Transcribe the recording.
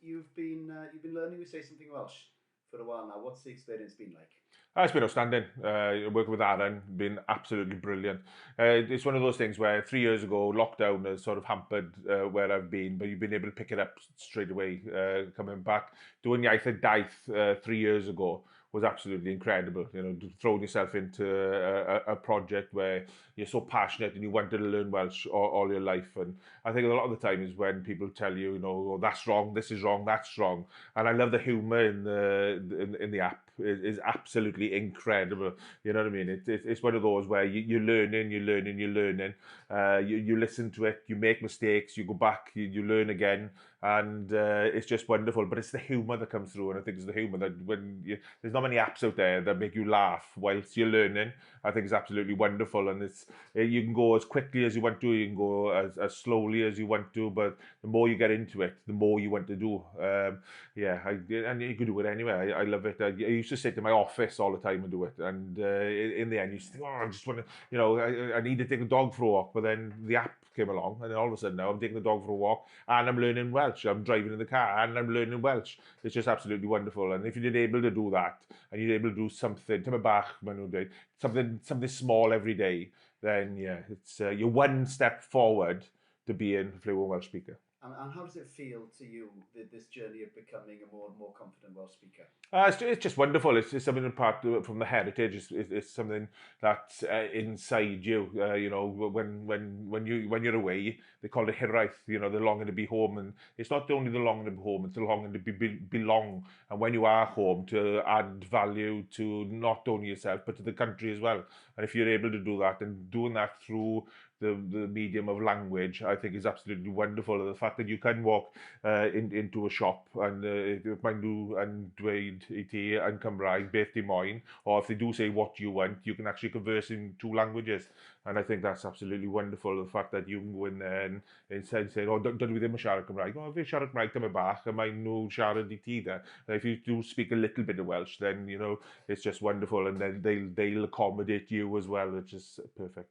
you've been learning to say something Welsh for a while now. What's the experience been like? It's been outstanding. Working with Aaron, been absolutely brilliant. It's one of those things where 3 years ago, lockdown has sort of hampered where I've been, but you've been able to pick it up straight away. Coming back, doing Iaith at Daith 3 years ago was absolutely incredible. You know, throwing yourself into a project where you're so passionate and you wanted to learn Welsh all your life. And I think a lot of the time is when people tell you, you know, oh, that's wrong, this is wrong, that's wrong. And I love the humour in the app. Is absolutely incredible. You know what I mean? It's one of those where you're learning. You listen to it, you make mistakes, you go back, you learn again, and it's just wonderful. But it's the humour that comes through, and I think it's the humour that there's not many apps out there that make you laugh whilst you're learning. I think it's absolutely wonderful, and you can go as quickly as you want to, you can go as slowly as you want to, but the more you get into it, the more you want to do. And you can do it anyway. I love it. I used to sit in my office all the time and do it, and in the end, you think, oh, I just want to, you know, I need to take the dog for a walk, but then the app came along, and then all of a sudden now I'm taking the dog for a walk, and I'm learning Welsh. I'm driving in the car, and I'm learning Welsh. It's just absolutely wonderful, and if you're able to do that, and you're able to do something, something small every day, then yeah, it's you're one step forward to being a fluent Welsh speaker. And how does it feel to you, this journey of becoming a more and more confident Welsh speaker? It's just wonderful. It's something apart from the heritage. It's something that's inside you. You know, when you're away, they call it Iaith. You know, the longing to be home, and it's not only the longing to be home; it's the longing to belong. And when you are home, to add value to not only yourself but to the country as well. And if you're able to do that, and doing that through the medium of language, I think is absolutely wonderful. The fact that you can walk into a shop and mae'n nhw yn dweud I ti yn Cymraeg beth dim moyn, or if they do say what you want, you can actually converse in 2 languages. And I think that's absolutely wonderful, the fact that you can go in there and instead say, oh, dydw i ddim yn siarad Cymraeg. Oh, fi siarad Cymraeg tyma bach, and mae'n nhw siarad I ti there. If you do speak a little bit of Welsh, then, you know, it's just wonderful, and then they'll accommodate you as well, which is perfect.